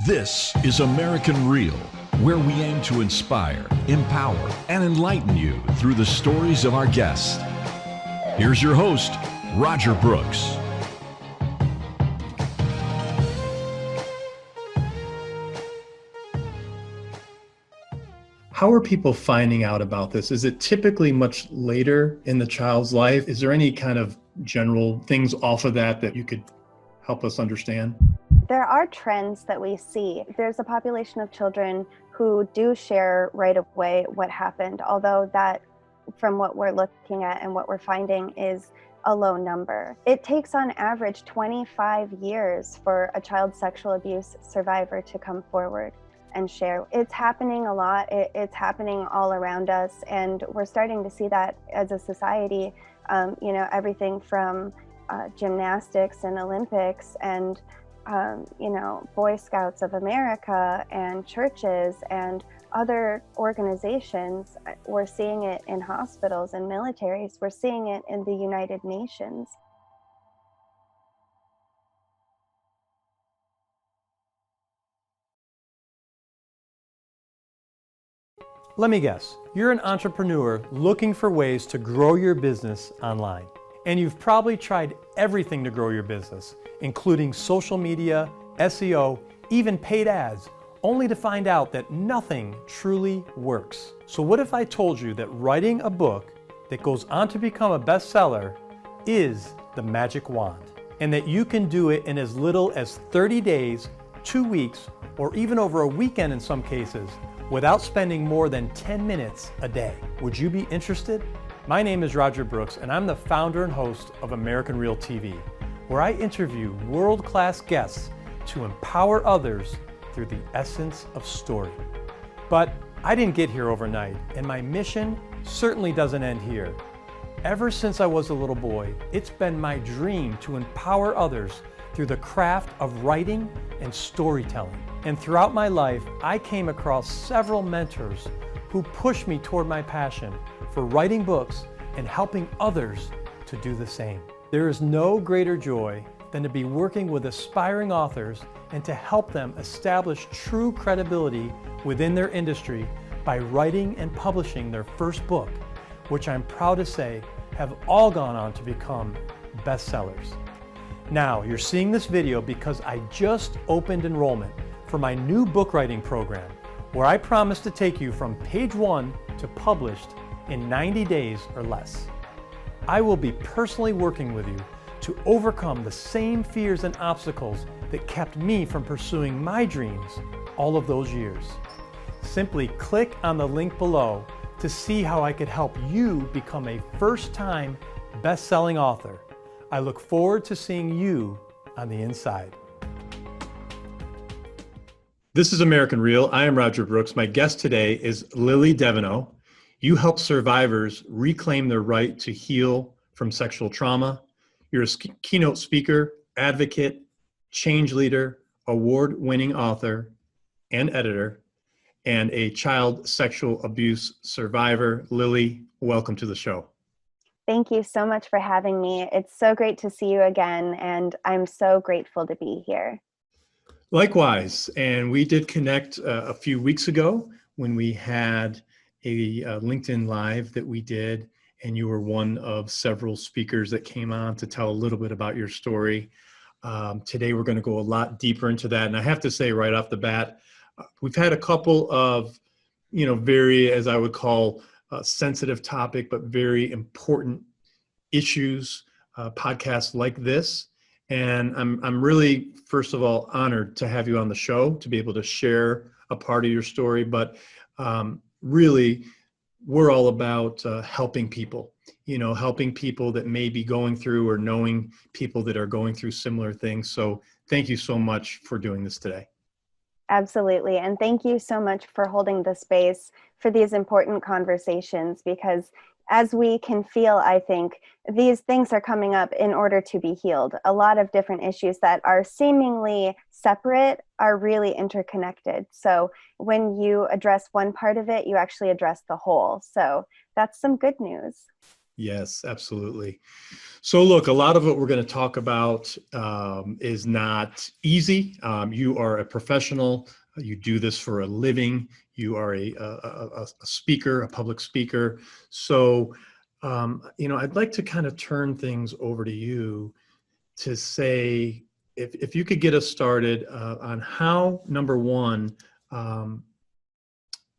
This is American Real, where we aim to inspire, empower, and enlighten you through the stories of our guests. Here's your host, Roger Brooks. How are people finding out about this? Is it typically much later in the child's life? Is there any kind of general things off of that you could help us understand? There are trends that we see. There's a population of children who do share right away what happened, although that, from what we're looking at and what we're finding, is a low number. It takes on average 25 years for a child sexual abuse survivor to come forward and share. It's happening a lot. It's happening all around us, and we're starting to see that as a society. Everything from gymnastics and Olympics and Boy Scouts of America and churches and other organizations. We're seeing it in hospitals and militaries. We're seeing it in the United Nations. Let me guess, you're an entrepreneur looking for ways to grow your business online. And you've probably tried everything to grow your business, including social media, SEO, even paid ads, only to find out that nothing truly works. So what if I told you that writing a book that goes on to become a bestseller is the magic wand, and that you can do it in as little as 30 days, 2 weeks, or even over a weekend in some cases, without spending more than 10 minutes a day? Would you be interested? My name is Roger Brooks, and I'm the founder and host of American Real TV, where I interview world-class guests to empower others through the essence of story. But I didn't get here overnight, and my mission certainly doesn't end here. Ever since I was a little boy, it's been my dream to empower others through the craft of writing and storytelling. And throughout my life, I came across several mentors who pushed me toward my passion for writing books and helping others to do the same. There is no greater joy than to be working with aspiring authors and to help them establish true credibility within their industry by writing and publishing their first book, which I'm proud to say have all gone on to become bestsellers. Now, you're seeing this video because I just opened enrollment for my new book writing program, where I promise to take you from page 1 to published in 90 days or less. I will be personally working with you to overcome the same fears and obstacles that kept me from pursuing my dreams all of those years. Simply click on the link below to see how I could help you become a first-time best-selling author. I look forward to seeing you on the inside. This is American Real. I am Roger Brooks. My guest today is Lili Deveneau. You help survivors reclaim their right to heal from sexual trauma. You're a keynote speaker, advocate, change leader, award-winning author and editor, and a child sexual abuse survivor. Lili, welcome to the show. Thank you so much for having me. It's so great to see you again, and I'm so grateful to be here. Likewise, and we did connect a few weeks ago when we had a LinkedIn Live that we did, and you were one of several speakers that came on to tell a little bit about your story. Today we're going to go a lot deeper into that, and I have to say right off the bat, we've had a couple of, very, as I would call, sensitive topic, but very important issues, podcasts like this. And I'm really, first of all, honored to have you on the show, to be able to share a part of your story. But really, we're all about helping people, helping people that may be going through or knowing people that are going through similar things. So thank you so much for doing this today. Absolutely. And thank you so much for holding the space for these important conversations, because as we can feel, I think these things are coming up in order to be healed. A lot of different issues that are seemingly separate are really interconnected. So when you address one part of it, you actually address the whole. So that's some good news. Yes, absolutely. So look, a lot of what we're going to talk about is not easy. You are a professional. You do this for a living. You are a speaker, a public speaker. So, I'd like to kind of turn things over to you to say, if you could get us started on how, number one,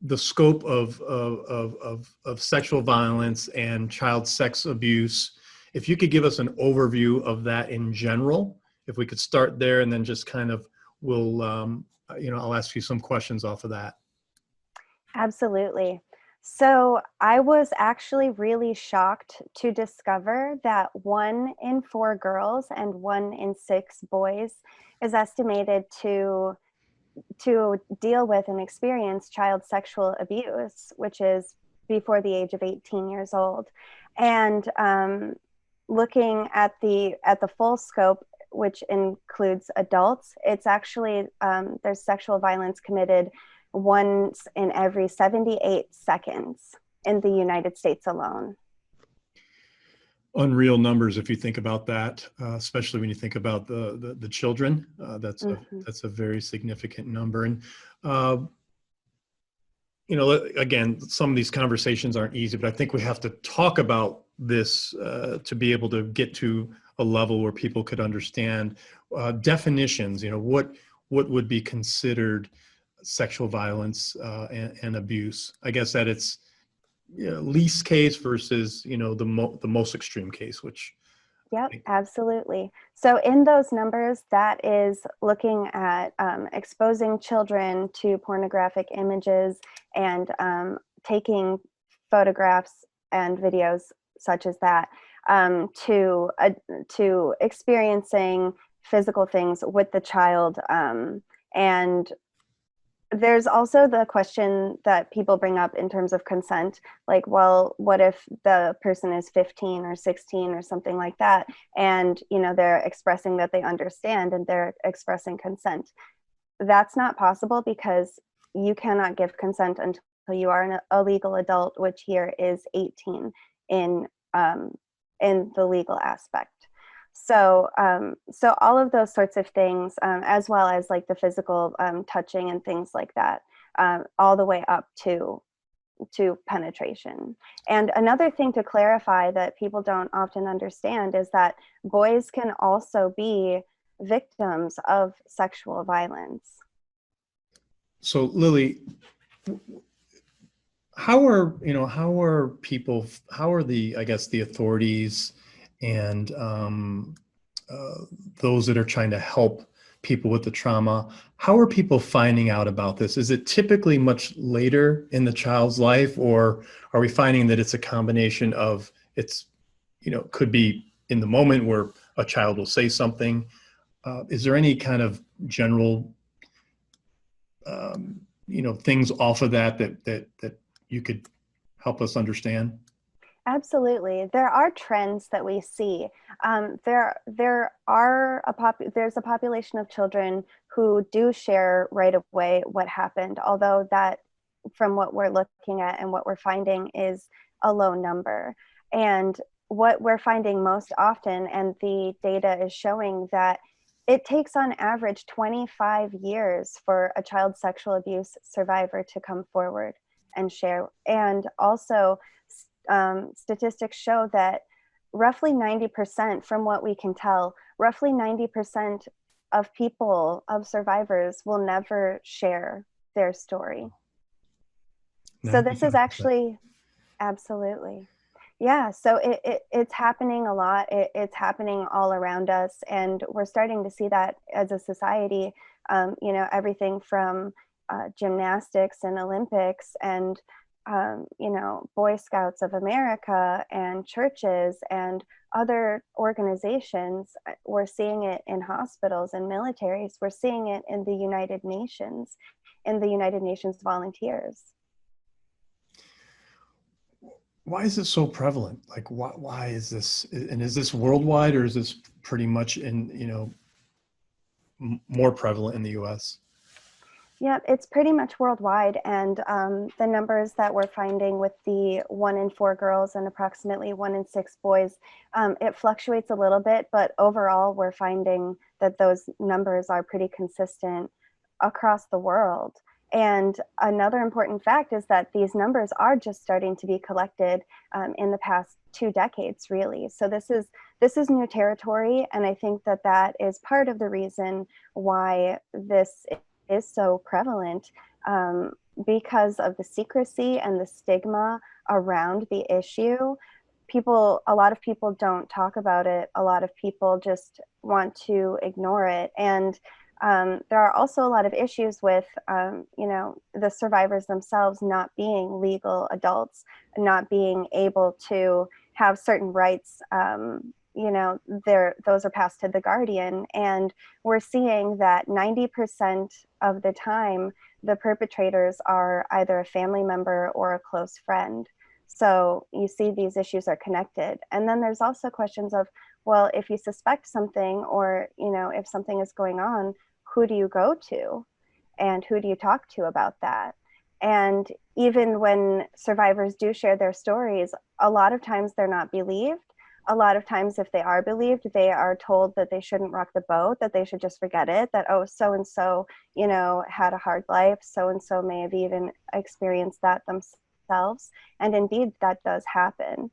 the scope of sexual violence and child sex abuse. If you could give us an overview of that in general, if we could start there, and then just kind of I'll ask you some questions off of that. Absolutely. So I was actually really shocked to discover that 1 in 4 girls and 1 in 6 boys is estimated to deal with and experience child sexual abuse, which is before the age of 18 years old. And looking at the full scope, which includes adults, it's actually there's sexual violence committed once in every 78 seconds in the United States alone. Unreal numbers if you think about that, especially when you think about the children. That's a very significant number. And again, some of these conversations aren't easy, but I think we have to talk about this to be able to get to a level where people could understand definitions. What would be considered sexual violence and abuse. I guess that it's least case versus the most extreme case, which Yep, absolutely. So in those numbers, that is looking at exposing children to pornographic images and taking photographs and videos such as that, to experiencing physical things with the child. And there's also the question that people bring up in terms of consent, like, well, what if the person is 15 or 16 or something like that, and they're expressing that they understand and they're expressing consent. That's not possible, because you cannot give consent until you are a legal adult, which here is 18 in the legal aspect. So all of those sorts of things, as well as like the physical touching and things like that, all the way up to penetration. And another thing to clarify that people don't often understand is that boys can also be victims of sexual violence. So Lili, how are the authorities and those that are trying to help people with the trauma, how are people finding out about this? Is it typically much later in the child's life, or are we finding that it's a combination of could be in the moment where a child will say something? Is there any kind of general things off of that you could help us understand? Absolutely. There are trends that we see. There's a population of children who do share right away what happened, although that, from what we're looking at and what we're finding, is a low number. And what we're finding most often, and the data is showing that it takes on average 25 years for a child sexual abuse survivor to come forward and share. And also, statistics show that roughly 90%, from what we can tell, roughly 90% of survivors will never share their story. 95%. So this is actually, absolutely. Yeah, so it's happening a lot. It's happening all around us, and we're starting to see that as a society. Everything from gymnastics and Olympics and Boy Scouts of America and churches and other organizations. We're seeing it in hospitals and militaries. We're seeing it in the United Nations, volunteers. Why is it so prevalent? Like, why is this? And is this worldwide, or is this pretty much more prevalent in the U.S.? Yeah, it's pretty much worldwide. And the numbers that we're finding with the 1 in 4 girls and approximately 1 in 6 boys, it fluctuates a little bit, but overall, we're finding that those numbers are pretty consistent across the world. And another important fact is that these numbers are just starting to be collected in the past 2 decades, really. So this is new territory, and I think that that is part of the reason why this is so prevalent, because of the secrecy and the stigma around the issue. A lot of people don't talk about it. A lot of people just want to ignore it. And there are also a lot of issues with, the survivors themselves not being legal adults, not being able to have certain rights. Those are passed to the guardian, and we're seeing that 90% of the time, the perpetrators are either a family member or a close friend. So you see these issues are connected. And then there's also questions of, well, if you suspect something, or, if something is going on, who do you go to? And who do you talk to about that? And even when survivors do share their stories, a lot of times they're not believed. A lot of times, if they are believed, they are told that they shouldn't rock the boat, that they should just forget it, that, oh, so-and-so, had a hard life, so-and-so may have even experienced that themselves. And indeed, that does happen,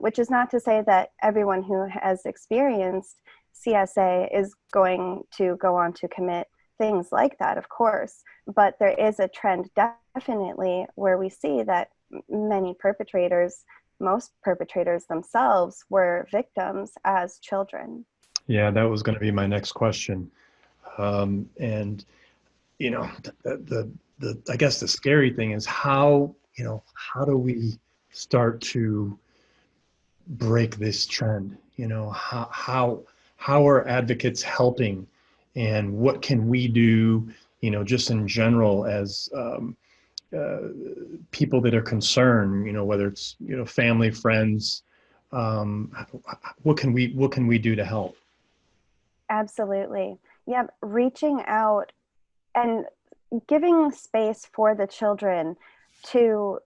which is not to say that everyone who has experienced CSA is going to go on to commit things like that, of course. But there is a trend, definitely, where we see that most perpetrators themselves were victims as children. Yeah, that was going to be my next question. And the I guess the scary thing is how do we start to break this trend? How are advocates helping, and what can we do, just in general as people that are concerned, whether it's, family, friends, what can we do to help? Absolutely. Yeah, reaching out and giving space for the children to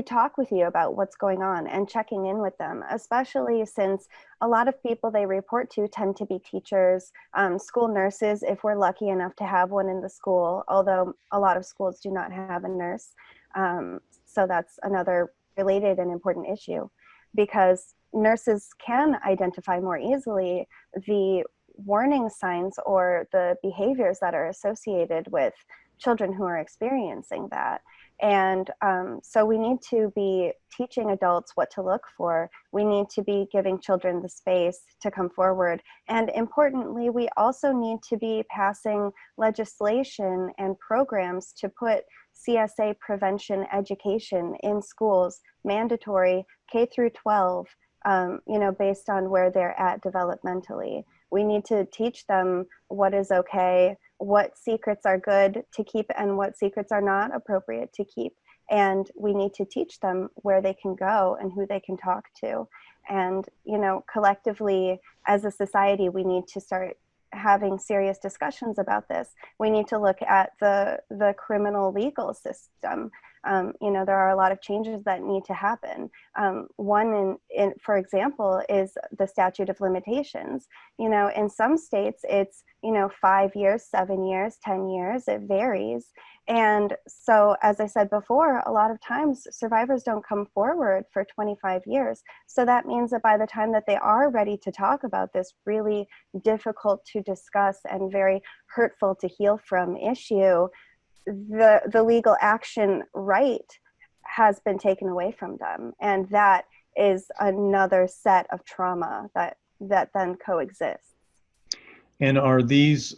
talk with you about what's going on, and checking in with them, especially since a lot of people they report to tend to be teachers, school nurses, if we're lucky enough to have one in the school, although a lot of schools do not have a nurse. So that's another related and important issue, because nurses can identify more easily the warning signs or the behaviors that are associated with children who are experiencing that. And so we need to be teaching adults what to look for. We need to be giving children the space to come forward. And importantly, we also need to be passing legislation and programs to put CSA prevention education in schools, mandatory K through 12, based on where they're at developmentally. We need to teach them what is okay, what secrets are good to keep, and what secrets are not appropriate to keep. And we need to teach them where they can go and who they can talk to. And, collectively, as a society, we need to start having serious discussions about this. We need to look at the criminal legal system. There are a lot of changes that need to happen. One, for example, is the statute of limitations. In some states, it's 5 years, 7 years, 10 years. It varies. And so, as I said before, a lot of times survivors don't come forward for 25 years. So that means that by the time that they are ready to talk about this really difficult to discuss and very hurtful to heal from issue, the legal action right has been taken away from them. And that is another set of trauma that then coexists. And are these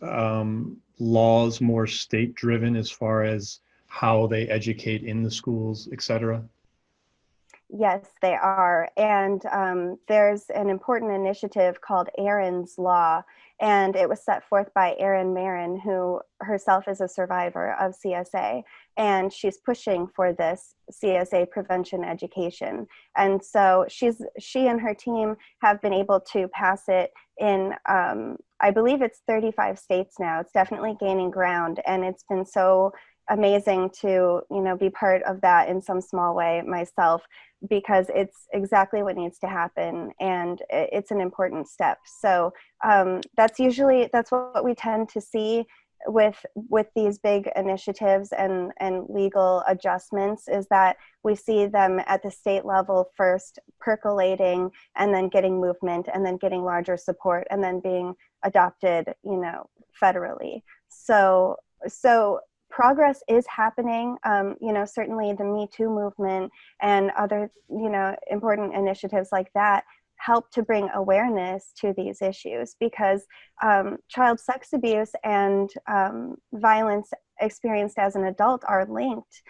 laws more state-driven as far as how they educate in the schools, et cetera? Yes, they are. And there's an important initiative called Erin's Law, and it was set forth by Erin Marin, who herself is a survivor of CSA, and she's pushing for this CSA prevention education. And so she and her team have been able to pass it in I believe it's 35 states now. It's definitely gaining ground, and it's been so amazing to, be part of that in some small way myself, because it's exactly what needs to happen, and it's an important step. So that's what we tend to see with these big initiatives and legal adjustments, is that we see them at the state level first percolating, and then getting movement, and then getting larger support, and then being adopted, federally. So progress is happening. Certainly the Me Too movement and other, important initiatives like that help to bring awareness to these issues, because child sex abuse and violence experienced as an adult are linked.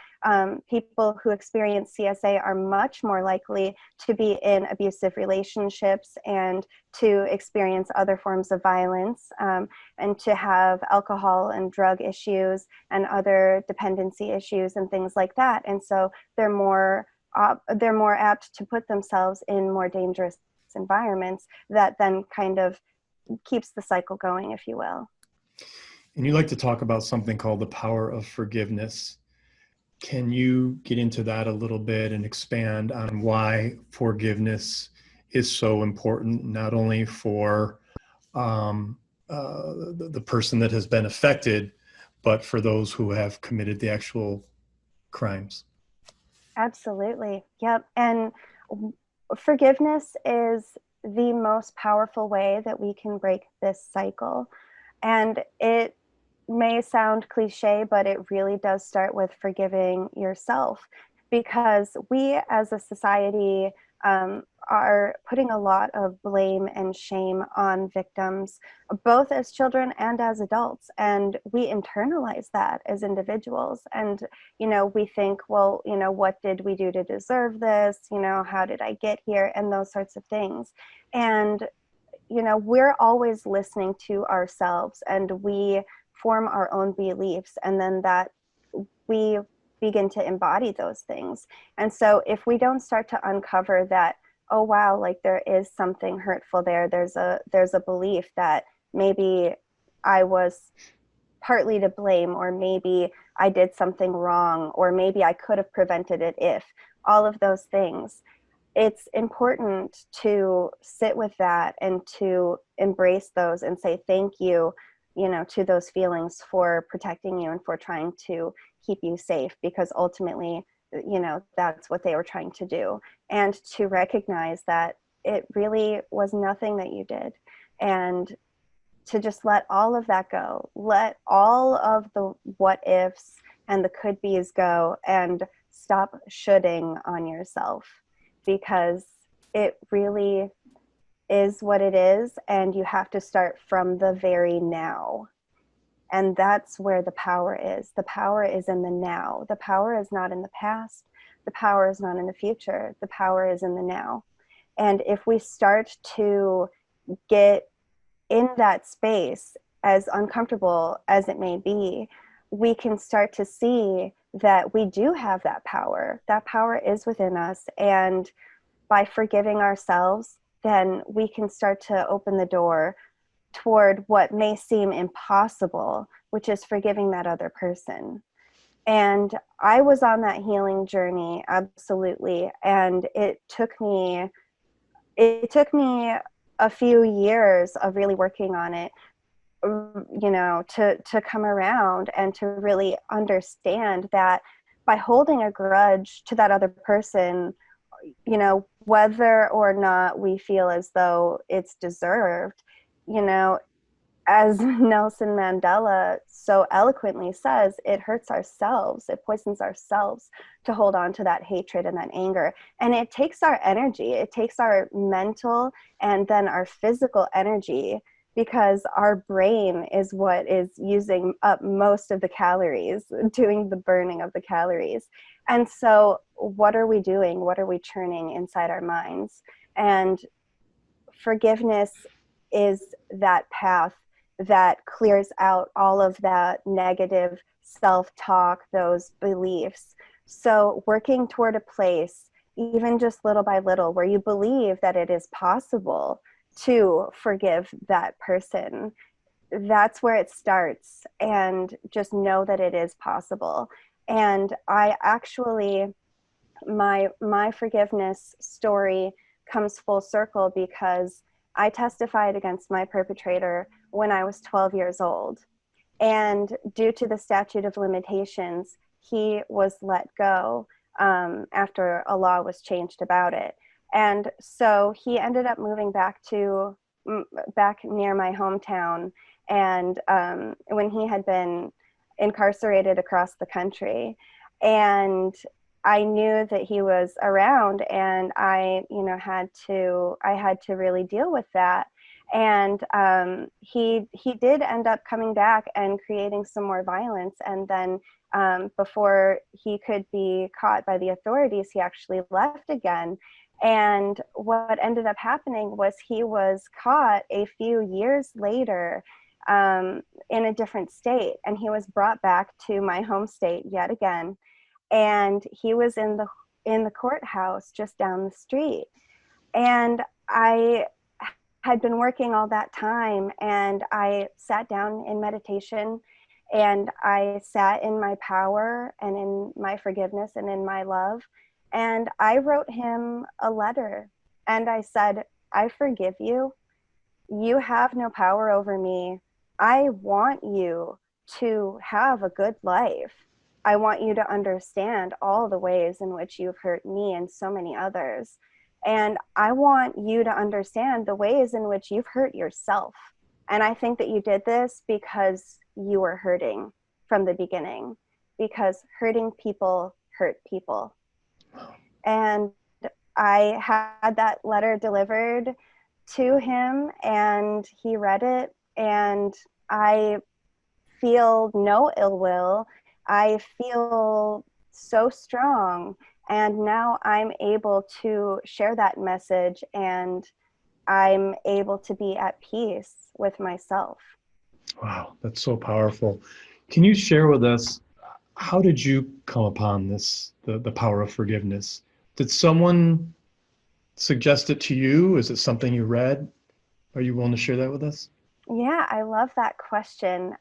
People who experience CSA are much more likely to be in abusive relationships and to experience other forms of violence, and to have alcohol and drug issues and other dependency issues and things like that. And so they're more apt to put themselves in more dangerous environments that then kind of keeps the cycle going, if you will. And you like to talk about something called the power of forgiveness. Can you get into that a little bit and expand on why forgiveness is so important, not only for the person that has been affected, but for those who have committed the actual crimes? Absolutely. Yep. And forgiveness is the most powerful way that we can break this cycle. And it may sound cliche, but it really does start with forgiving yourself, because we as a society are putting a lot of blame and shame on victims, both as children and as adults. And we internalize that as individuals. And, we think, well, what did we do to deserve this? How did I get here? And those sorts of things. And, we're always listening to ourselves, and we form our own beliefs, and then that we begin to embody those things. And so if we don't start to uncover that, oh wow, like there is something hurtful there, there's a belief that maybe I was partly to blame, or maybe I did something wrong, or maybe I could have prevented it if, all of those things. It's important to sit with that and to embrace those and say thank you, to those feelings for protecting you and for trying to keep you safe, because ultimately, that's what they were trying to do. And to recognize that it really was nothing that you did, and to just let all of that go, let all of the what ifs and the could be's go, and stop shoulding on yourself, because it really is what it is, and you have to start from the very now. And that's where the power is. The power is in the now. The power is not in the past. The power is not in the future. The power is in the now. And if we start to get in that space, as uncomfortable as it may be, we can start to see that we do have that power. That power is within us. And by forgiving ourselves, then we can start to open the door toward what may seem impossible, which is forgiving that other person. And I was on that healing journey, absolutely. And it took me a few years of really working on it, to come around and to really understand that by holding a grudge to that other person, whether or not we feel as though it's deserved, as Nelson Mandela so eloquently says, it hurts ourselves, it poisons ourselves to hold on to that hatred and that anger. And it takes our energy, it takes our mental and then our physical energy, because our brain is what is using up most of the calories, doing the burning of the calories. And so what are we doing? What are we churning inside our minds? And forgiveness is that path that clears out all of that negative self-talk, those beliefs. So working toward a place, even just little by little, where you believe that it is possible to forgive that person. That's where it starts, and just know that it is possible. And I actually, my forgiveness story comes full circle because I testified against my perpetrator when I was 12 years old. And due to the statute of limitations, he was let go after a law was changed about it. And so he ended up moving back near my hometown. And when he had been incarcerated across the country, and I knew that he was around, and I had to really deal with that. And he did end up coming back and creating some more violence. And then before he could be caught by the authorities, he actually left again. And what ended up happening was he was caught a few years later in a different state, and he was brought back to my home state yet again. And he was in the courthouse just down the street. And I had been working all that time, and I sat down in meditation, and I sat in my power and in my forgiveness and in my love. And I wrote him a letter, and I said, I forgive you. You have no power over me. I want you to have a good life. I want you to understand all the ways in which you've hurt me and so many others. And I want you to understand the ways in which you've hurt yourself. And I think that you did this because you were hurting from the beginning, because hurting people hurt people. And I had that letter delivered to him, and he read it, and I feel no ill will. I feel so strong. And now I'm able to share that message, and I'm able to be at peace with myself. Wow, that's so powerful. Can you share with us, how did you come upon this, the power of forgiveness? Did someone suggest it to you? Is it something you read? Are you willing to share that with us? Yeah, I love that question.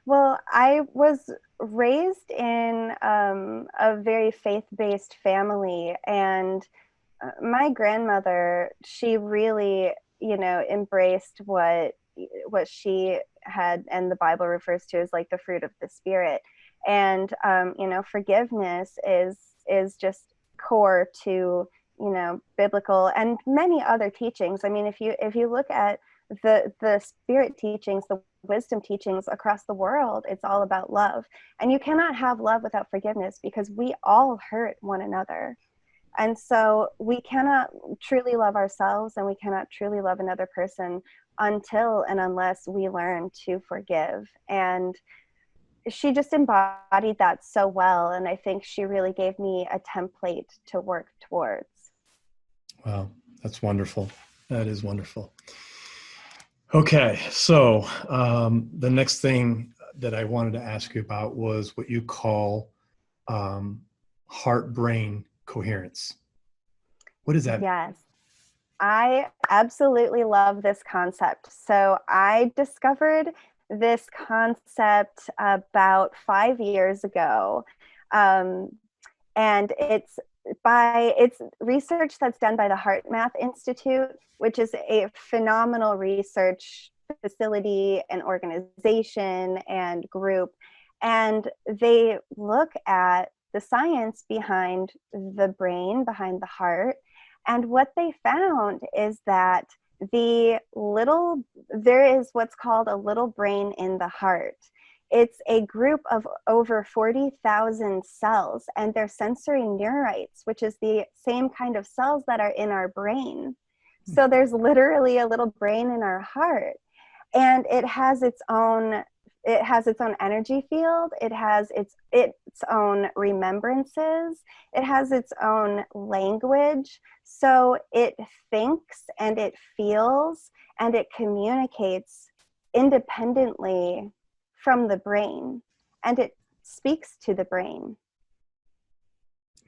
Well, I was raised in a very faith-based family, and my grandmother, she really, embraced what she had, and the Bible refers to as like the fruit of the Spirit. And forgiveness is just core to biblical and many other teachings. I mean, if you look at the spirit teachings, the wisdom teachings across the world, it's all about love. And you cannot have love without forgiveness, because we all hurt one another. And so we cannot truly love ourselves, and we cannot truly love another person until and unless we learn to forgive. And she just embodied that so well. And I think she really gave me a template to work towards. Wow, that's wonderful. That is wonderful. Okay, so the next thing that I wanted to ask you about was what you call heart-brain coherence. What is that? Yes, I absolutely love this concept. So I discovered this concept about 5 years ago. And it's research that's done by the Heart Math Institute, which is a phenomenal research facility and organization and group. And they look at the science behind the brain, behind the heart. And what they found is that there is what's called a little brain in the heart. It's a group of over 40,000 cells, and they're sensory neurites, which is the same kind of cells that are in our brain. So there's literally a little brain in our heart, and it has its own energy field. It has its own remembrances. It has its own language. So it thinks and it feels and it communicates independently from the brain, and it speaks to the brain.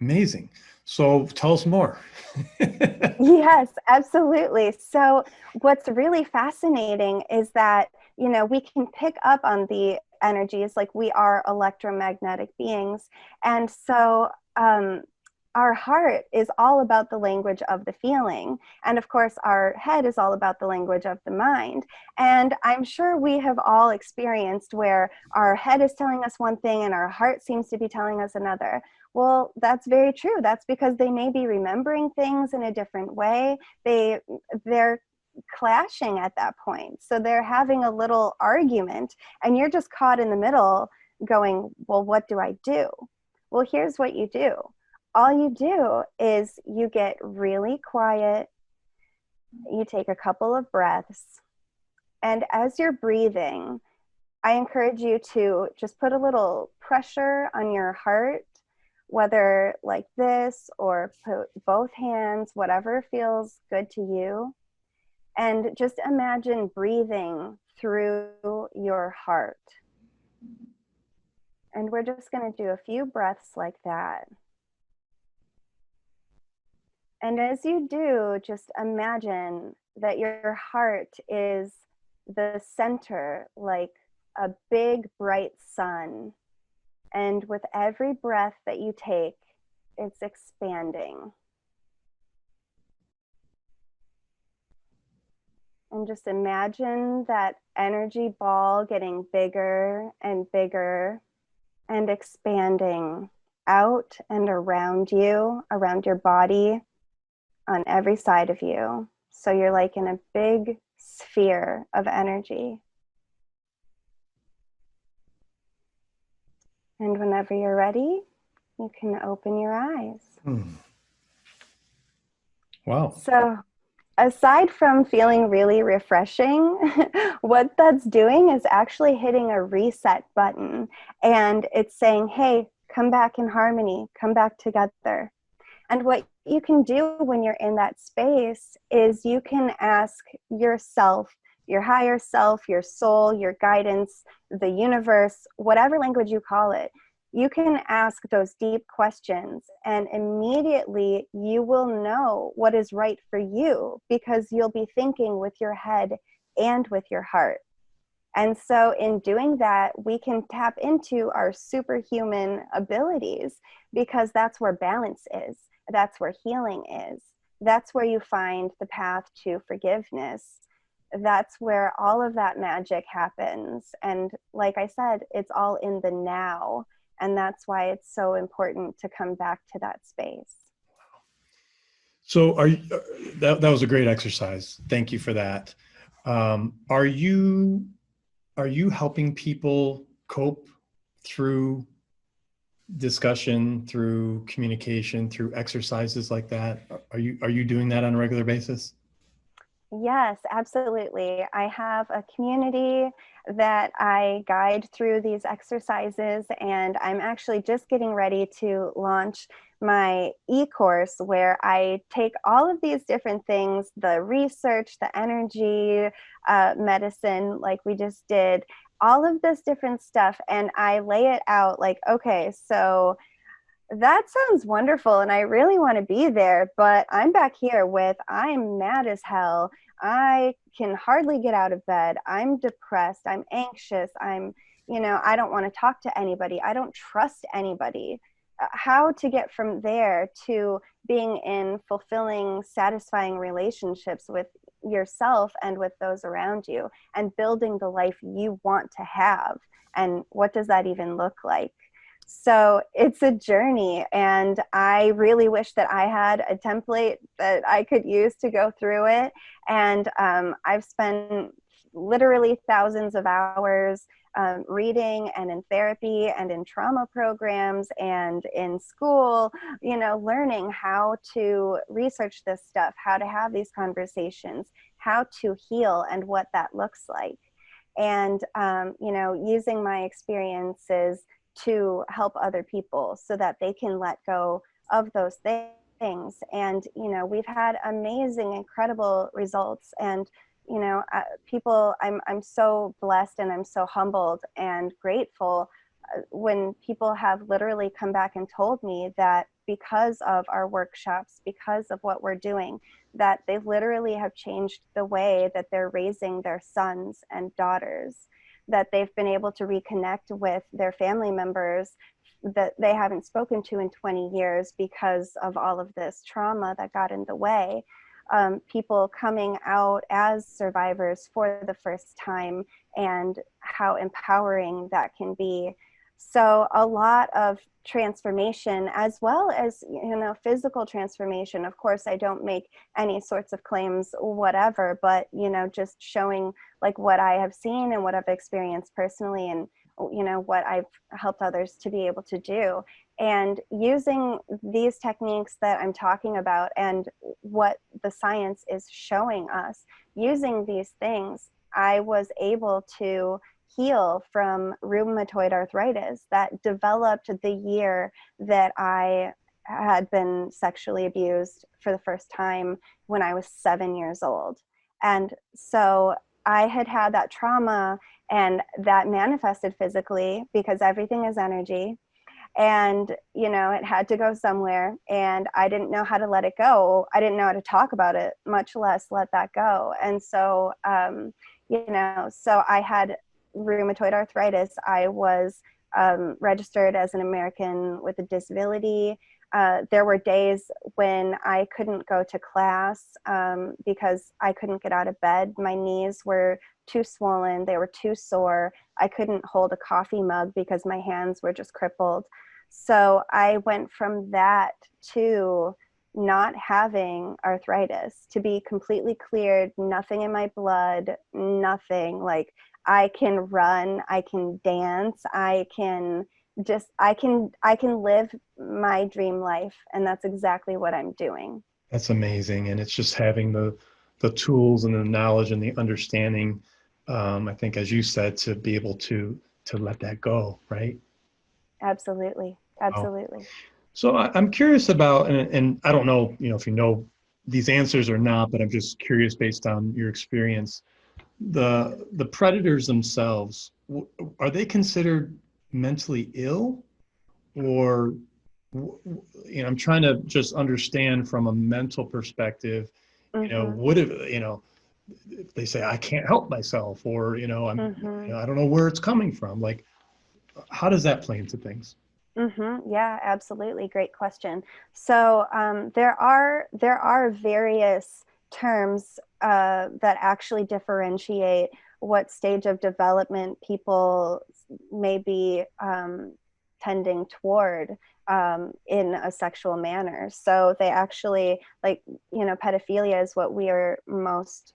Amazing. So tell us more. Yes, absolutely. So what's really fascinating is that, we can pick up on the energies, like we are electromagnetic beings. And so our heart is all about the language of the feeling. And of course, our head is all about the language of the mind. And I'm sure we have all experienced where our head is telling us one thing and our heart seems to be telling us another. Well, that's very true. That's because they may be remembering things in a different way. They're clashing at that point. So they're having a little argument and you're just caught in the middle going, well, what do I do? Well, here's what you do. All you do is you get really quiet. You take a couple of breaths. And as you're breathing, I encourage you to just put a little pressure on your heart, whether like this or put both hands, whatever feels good to you. And just imagine breathing through your heart. And we're just going to do a few breaths like that. And as you do, just imagine that your heart is the center, like a big, bright sun. And with every breath that you take, it's expanding. And just imagine that energy ball getting bigger and bigger and expanding out and around you, around your body, on every side of you. So you're like in a big sphere of energy. And whenever you're ready, you can open your eyes. Wow. So aside from feeling really refreshing, what that's doing is actually hitting a reset button. And it's saying, hey, come back in harmony, come back together. And what you can do when you're in that space is you can ask yourself, your higher self, your soul, your guidance, the universe, whatever language you call it, you can ask those deep questions and immediately you will know what is right for you because you'll be thinking with your head and with your heart. And so in doing that, we can tap into our superhuman abilities because that's where balance is. That's where healing is. That's where you find the path to forgiveness. That's where all of that magic happens. And like I said, it's all in the now. And that's why it's so important to come back to that space. So that was a great exercise. Thank you for that. Are you helping people cope through discussion, through communication, through exercises like that? Are you doing that on a regular basis? Yes, absolutely. I have a community that I guide through these exercises, and I'm actually just getting ready to launch my e-course where I take all of these different things, the research, the energy, medicine, like we just did, all of this different stuff, and I lay it out like, okay, so that sounds wonderful and I really want to be there, but I'm back here with, I'm mad as hell. I can hardly get out of bed. I'm depressed. I'm anxious. I don't want to talk to anybody. I don't trust anybody. How to get from there to being in fulfilling, satisfying relationships with yourself and with those around you and building the life you want to have. And what does that even look like? So it's a journey, and I really wish that I had a template that I could use to go through it. And I've spent literally thousands of hours reading and in therapy and in trauma programs and in school, learning how to research this stuff, how to have these conversations, how to heal and what that looks like. And, using my experiences to help other people so that they can let go of those things. And, we've had amazing, incredible results. And, people, I'm so blessed and I'm so humbled and grateful when people have literally come back and told me that because of our workshops, because of what we're doing, that they literally have changed the way that they're raising their sons and daughters, that they've been able to reconnect with their family members that they haven't spoken to in 20 years because of all of this trauma that got in the way. People coming out as survivors for the first time, and how empowering that can be. So a lot of transformation, as well as, physical transformation. Of course, I don't make any sorts of claims, whatever, but, just showing like what I have seen and what I've experienced personally, and, what I've helped others to be able to do. And using these techniques that I'm talking about and what the science is showing us, using these things, I was able to heal from rheumatoid arthritis that developed the year that I had been sexually abused for the first time when I was 7 years old. And so I had had that trauma, and that manifested physically because everything is energy. And, it had to go somewhere, and I didn't know how to let it go. I didn't know how to talk about it, much less let that go. And so, so I had rheumatoid arthritis. I was registered as an American with a disability. There were days when I couldn't go to class because I couldn't get out of bed. My knees were too swollen. They were too sore. I couldn't hold a coffee mug because my hands were just crippled. So I went from that to not having arthritis, to be completely cleared, nothing in my blood, nothing. Like, I can run, I can dance, I can live my dream life. And that's exactly what I'm doing. That's amazing. And it's just having the tools and the knowledge and the understanding, I think, as you said, to be able to let that go, right? Absolutely. Absolutely. Wow. So I'm curious about, and I don't know, if you know these answers or not, but I'm just curious based on your experience. The predators themselves, are they considered mentally ill, or, I'm trying to just understand from a mental perspective, what if, if they say I can't help myself, or, I don't know where it's coming from. Like, how does that play into things? Yeah, absolutely. Great question. So there are various terms that actually differentiate what stage of development people may be tending toward in a sexual manner. So they actually, like, pedophilia is what we are most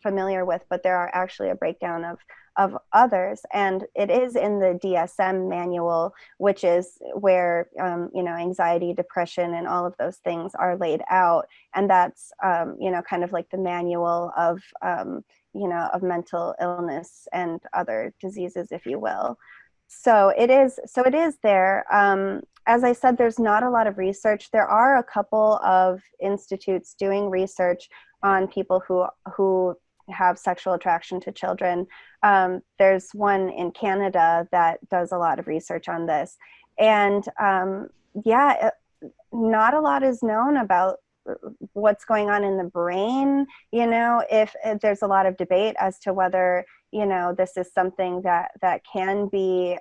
familiar with, but there are actually a breakdown of others, and it is in the DSM manual, which is where anxiety, depression, and all of those things are laid out, and that's kind of like the manual of of mental illness and other diseases, if you will. So it is there. As I said, there's not a lot of research. There are a couple of institutes doing research on people who have sexual attraction to children. There's one in Canada that does a lot of research on this. And not a lot is known about what's going on in the brain. If there's a lot of debate as to whether, this is something that can be,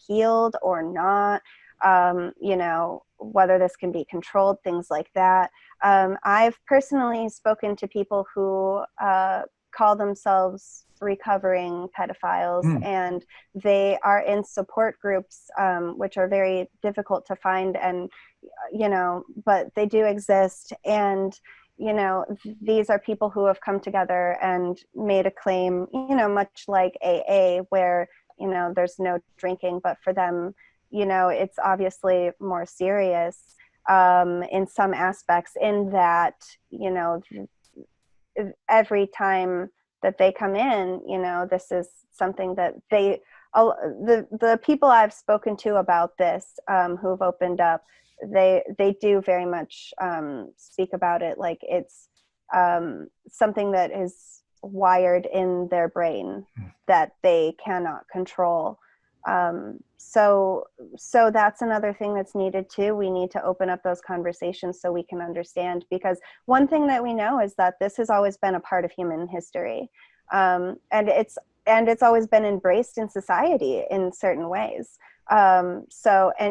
healed or not, whether this can be controlled, things like that. I've personally spoken to people who call themselves recovering pedophiles, and they are in support groups, which are very difficult to find, and but they do exist. And these are people who have come together and made a claim, much like AA, where there's no drinking, but for them, it's obviously more serious in some aspects, in that every time that they come in, this is something that the people I've spoken to about this, who've opened up, they do very much speak about it like it's something that is wired in their brain that they cannot control. So that's another thing that's needed too. We need to open up those conversations so we can understand, because one thing that we know is that this has always been a part of human history. And it's always been embraced in society in certain ways. And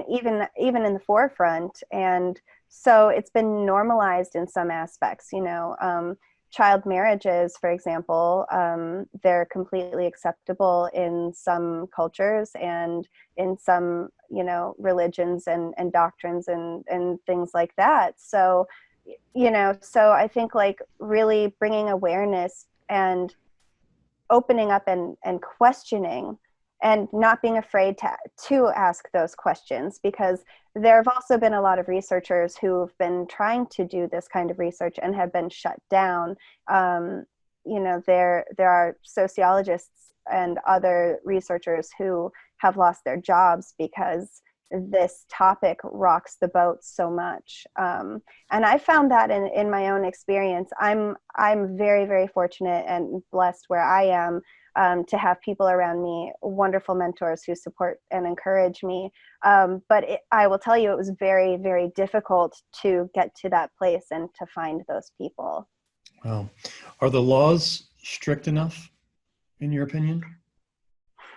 even in the forefront. And so it's been normalized in some aspects, child marriages, for example, they're completely acceptable in some cultures and in some, religions and doctrines and things like that. So, so I think like really bringing awareness and opening up and questioning and not being afraid to ask those questions, because there have also been a lot of researchers who've been trying to do this kind of research and have been shut down. There are sociologists and other researchers who have lost their jobs because this topic rocks the boat so much. And I found that in my own experience. I'm very, very fortunate and blessed where I am, to have people around me, wonderful mentors who support and encourage me. But I will tell you, it was very, very difficult to get to that place and to find those people. Wow. Are the laws strict enough, in your opinion?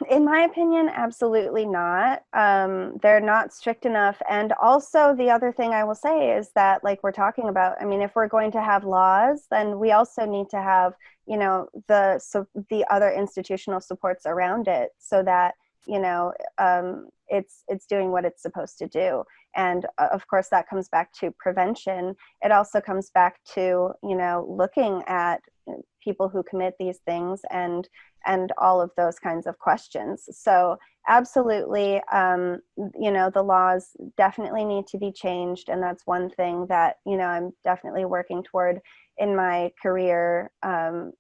In my opinion, absolutely not. They're not strict enough. And also the other thing I will say is that, like we're talking about, I mean, if we're going to have laws, then we also need to have, the other institutional supports around it, so that, it's doing what it's supposed to do. And of course, that comes back to prevention. It also comes back to, looking at people who commit these things and all of those kinds of questions. So absolutely, the laws definitely need to be changed. And that's one thing that, I'm definitely working toward in my career,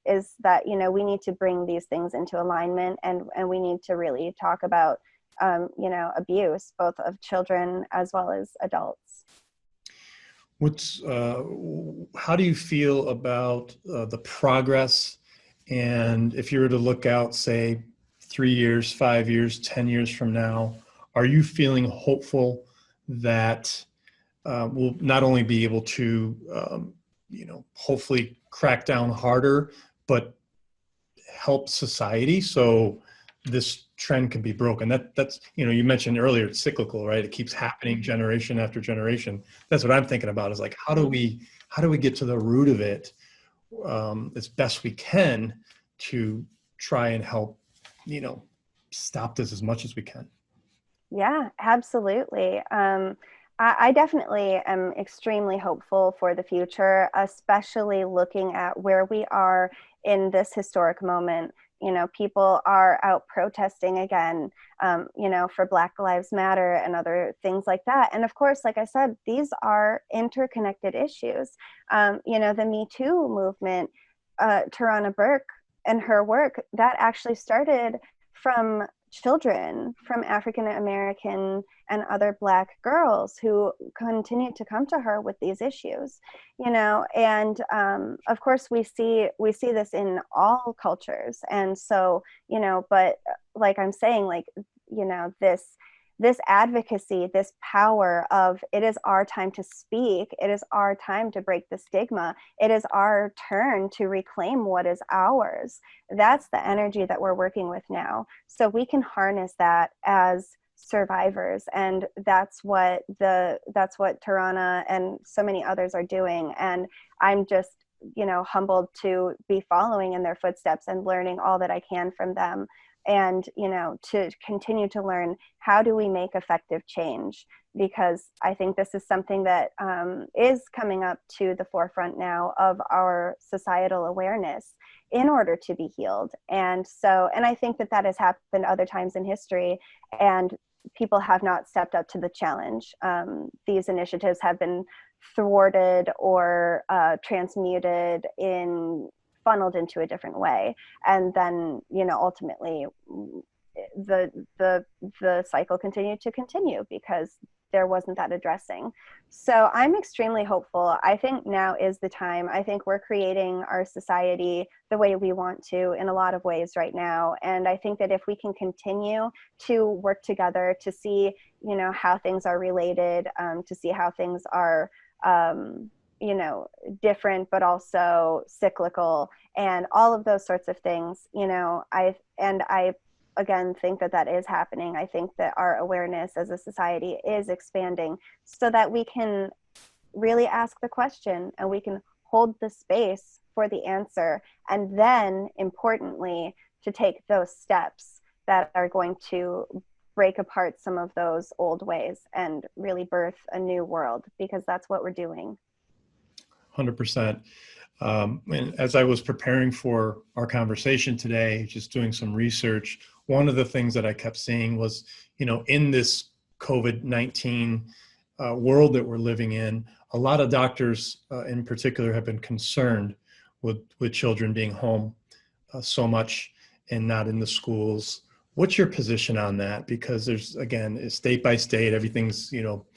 is that, we need to bring these things into alignment, and we need to really talk about, abuse, both of children as well as adults. How do you feel about the progress? And if you were to look out, say, 3 years, 5 years, 10 years from now, are you feeling hopeful that we'll not only be able to, hopefully crack down harder, but help society so this trend can be broken? That's, you mentioned earlier, it's cyclical, right? It keeps happening generation after generation. That's what I'm thinking about, is like, how do we get to the root of it, as best we can, to try and help, stop this as much as we can? Yeah, absolutely. I definitely am extremely hopeful for the future, especially looking at where we are in this historic moment. People are out protesting again, for Black Lives Matter and other things like that. And of course, like I said, these are interconnected issues. The Me Too movement, Tarana Burke and her work, that actually started from children, from African American and other Black girls who continued to come to her with these issues, and of course we see this in all cultures. And so, but like I'm saying, like, this advocacy, this power of, it is our time to speak, it is our time to break the stigma, it is our turn to reclaim what is ours. That's the energy that we're working with now. So we can harness that as survivors, and that's what Tarana and so many others are doing. And I'm just, humbled to be following in their footsteps and learning all that I can from them. And, to continue to learn, how do we make effective change? Because I think this is something that is coming up to the forefront now of our societal awareness in order to be healed. And I think that has happened other times in history, and people have not stepped up to the challenge. These initiatives have been thwarted or transmuted funneled into a different way. And then, ultimately the cycle continued to continue because there wasn't that addressing. So I'm extremely hopeful. I think now is the time. I think we're creating our society the way we want to in a lot of ways right now. And I think that if we can continue to work together to see, how things are related, to see how things are, different, but also cyclical and all of those sorts of things, I again think that is happening. I think that our awareness as a society is expanding so that we can really ask the question and we can hold the space for the answer, and then importantly to take those steps that are going to break apart some of those old ways and really birth a new world, because that's what we're doing. 100%. And as I was preparing for our conversation today, just doing some research, one of the things that I kept seeing was, in this COVID-19 world that we're living in, a lot of doctors in particular have been concerned with children being home so much and not in the schools. What's your position on that? Because there's, again, state by state, everything's,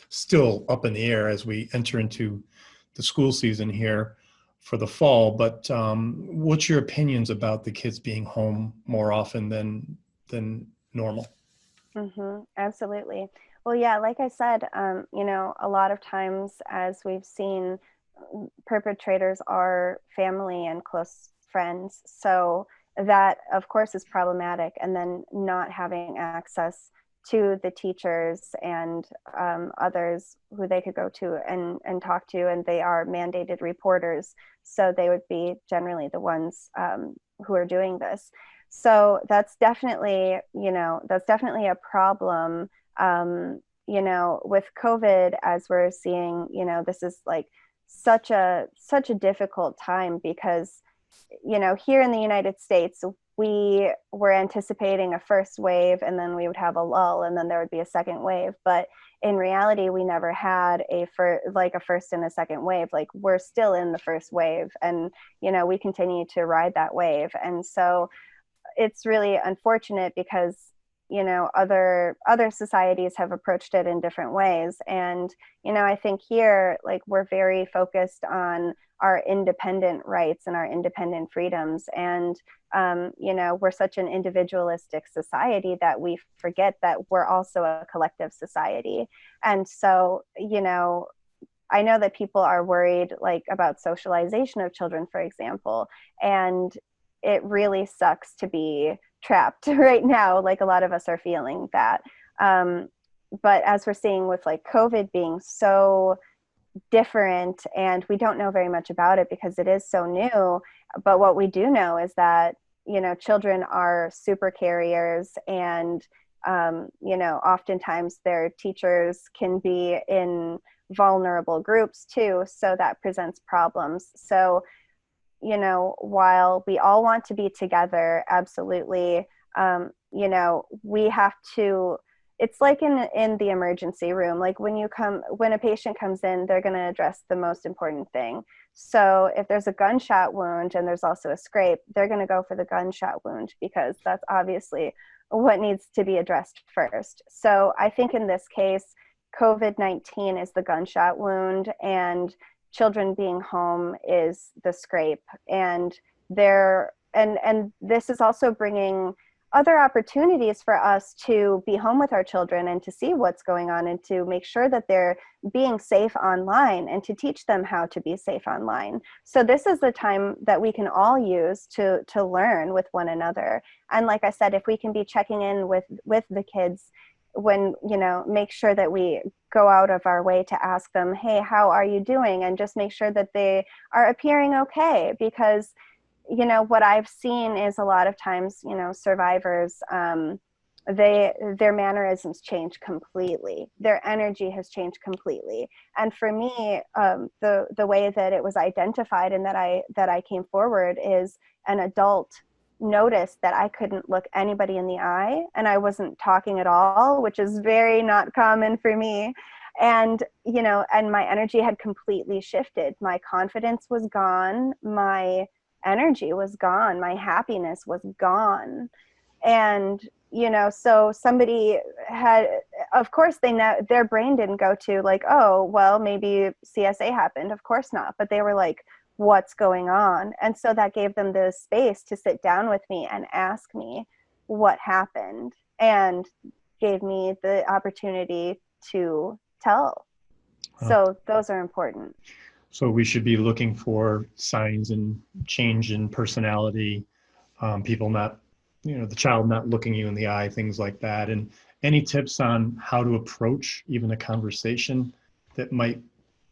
still up in the air as we enter into the school season here for the fall. But what's your opinions about the kids being home more often than normal? Absolutely. Well, yeah, like I said, a lot of times, as we've seen, perpetrators are family and close friends. So that, of course, is problematic. And then not having access to the teachers and others who they could go to and talk to, and they are mandated reporters. So they would be generally the ones who are doing this. So that's definitely, a problem, with COVID, as we're seeing, this is like such a difficult time because, here in the United States, we were anticipating a first wave and then we would have a lull and then there would be a second wave. But in reality, we never had a first and a second wave. Like, we're still in the first wave and, we continue to ride that wave. And so it's really unfortunate because, other societies have approached it in different ways. And, I think here, like, we're very focused on our independent rights and our independent freedoms. And, we're such an individualistic society that we forget that we're also a collective society. And so, I know that people are worried, like, about socialization of children, for example, and it really sucks to be trapped right now. Like, a lot of us are feeling that. But as we're seeing with, like, COVID being so different, and we don't know very much about it because it is so new. But what we do know is that, children are super carriers, and, oftentimes their teachers can be in vulnerable groups too. So that presents problems. So, while we all want to be together, absolutely, we have to, it's like in the emergency room, like when a patient comes in, they're going to address the most important thing. So if there's a gunshot wound and there's also a scrape, they're going to go for the gunshot wound because that's obviously what needs to be addressed first. So I think in this case, COVID-19 is the gunshot wound and children being home is the scrape. And this is also bringing other opportunities for us to be home with our children and to see what's going on and to make sure that they're being safe online and to teach them how to be safe online. So this is the time that we can all use to learn with one another. And like I said, if we can be checking in with the kids when, make sure that we go out of our way to ask them, hey, how are you doing? And just make sure that they are appearing okay, because what I've seen is a lot of times, survivors, their mannerisms change completely. Their energy has changed completely. And for me, the way that it was identified and that I came forward is an adult noticed that I couldn't look anybody in the eye and I wasn't talking at all, which is very not common for me. And, and my energy had completely shifted. My confidence was gone. My energy was gone. My happiness was gone. And, so somebody had, of course they know, their brain didn't go to like, oh, well, maybe CSA happened. Of course not. But they were like, what's going on? And so that gave them the space to sit down with me and ask me what happened, and gave me the opportunity to tell. So those are important. So we should be looking for signs and change in personality, people not, the child not looking you in the eye, things like that. And any tips on how to approach even a conversation that might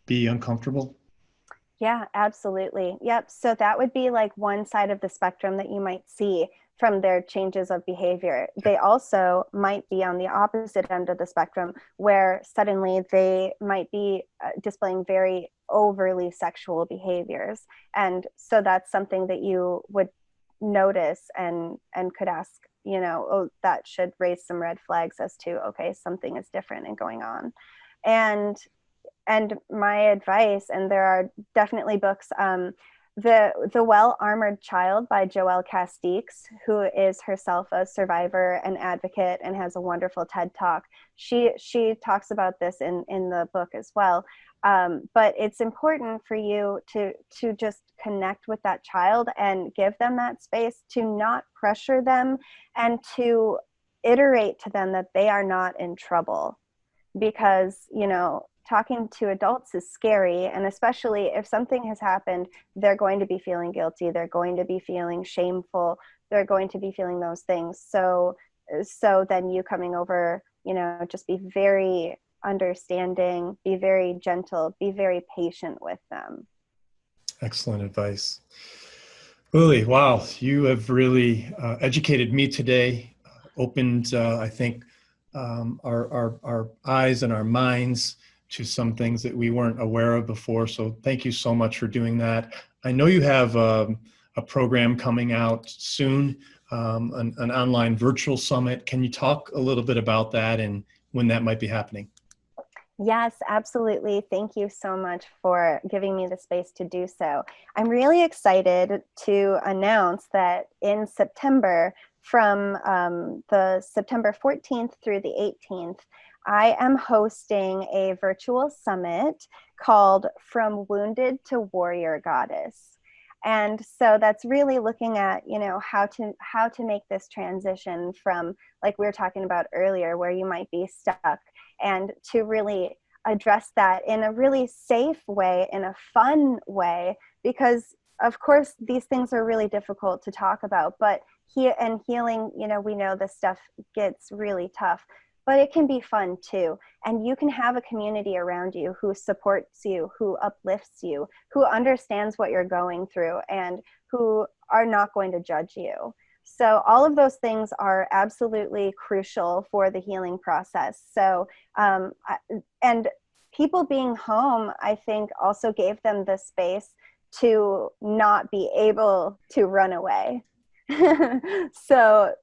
be uncomfortable? Yeah, absolutely. Yep. So that would be like one side of the spectrum that you might see from their changes of behavior. They also might be on the opposite end of the spectrum, where suddenly they might be displaying very overly sexual behaviors. And so that's something that you would notice and could ask, oh, that should raise some red flags as to, okay, something is different and going on. And my advice, and there are definitely books, the Well-Armored Child by Joelle Castiques, who is herself a survivor and advocate and has a wonderful TED Talk. She talks about this in the book as well. But it's important for you to just connect with that child and give them that space, to not pressure them, and to iterate to them that they are not in trouble. Because, talking to adults is scary, and especially if something has happened, they're going to be feeling guilty, they're going to be feeling shameful, they're going to be feeling those things. So then you coming over, just be very understanding, be very gentle, be very patient with them. Excellent advice. Lili, wow, you have really educated me today, opened, I think, our eyes and our minds to some things that we weren't aware of before. So thank you so much for doing that. I know you have a program coming out soon, an online virtual summit. Can you talk a little bit about that and when that might be happening? Yes, absolutely. Thank you so much for giving me the space to do so. I'm really excited to announce that in September, from the September 14th through the 18th, I am hosting a virtual summit called From Wounded to Warrior Goddess. And so that's really looking at, how to make this transition from, like we were talking about earlier, where you might be stuck, and to really address that in a really safe way, in a fun way, because of course these things are really difficult to talk about, but healing, we know this stuff gets really tough, but it can be fun too. And you can have a community around you who supports you, who uplifts you, who understands what you're going through, and who are not going to judge you. So all of those things are absolutely crucial for the healing process. So, and people being home, I think, also gave them the space to not be able to run away. So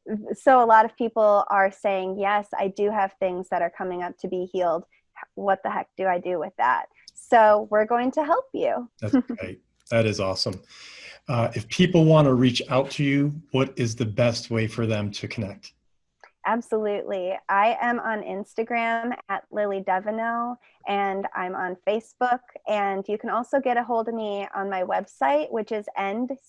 a lot of people are saying, yes, I do have things that are coming up to be healed. What the heck do I do with that? So we're going to help you. That's great. That is awesome. If people want to reach out to you, what is the best way for them to connect? Absolutely. I am on Instagram at Lili Deveneau, and I'm on Facebook. And you can also get a hold of me on my website, which is endcsa.org.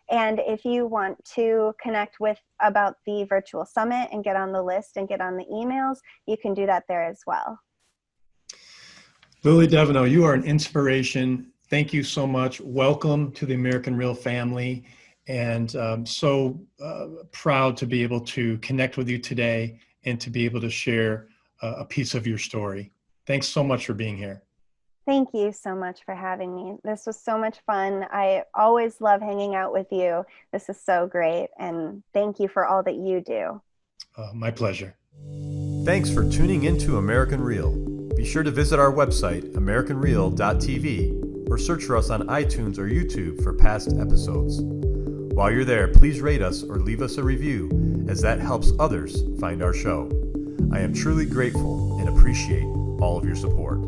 And if you want to connect with about the virtual summit and get on the list and get on the emails, you can do that there as well. Lili Deveneau, you are an inspiration. Thank you so much. Welcome to the American Real family. And so proud to be able to connect with you today and to be able to share a piece of your story. Thanks so much for being here. Thank you so much for having me. This was so much fun. I always love hanging out with you. This is so great. And thank you for all that you do. My pleasure. Thanks for tuning into American Real. Be sure to visit our website, americanreal.tv, or search for us on iTunes or YouTube for past episodes. While you're there, please rate us or leave us a review, as that helps others find our show. I am truly grateful and appreciate all of your support.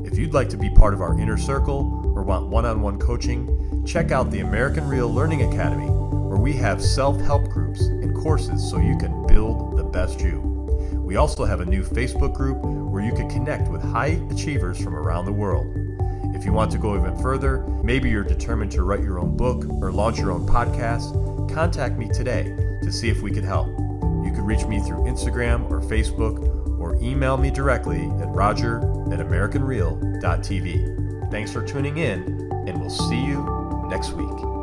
If you'd like to be part of our inner circle or want one-on-one coaching, check out the American Real Learning Academy, where we have self-help groups and courses so you can build the best you. We also have a new Facebook group where you can connect with high achievers from around the world. If you want to go even further, maybe you're determined to write your own book or launch your own podcast, contact me today to see if we can help. You can reach me through Instagram or Facebook, or email me directly at roger@americanreal.tv. Thanks for tuning in, and we'll see you next week.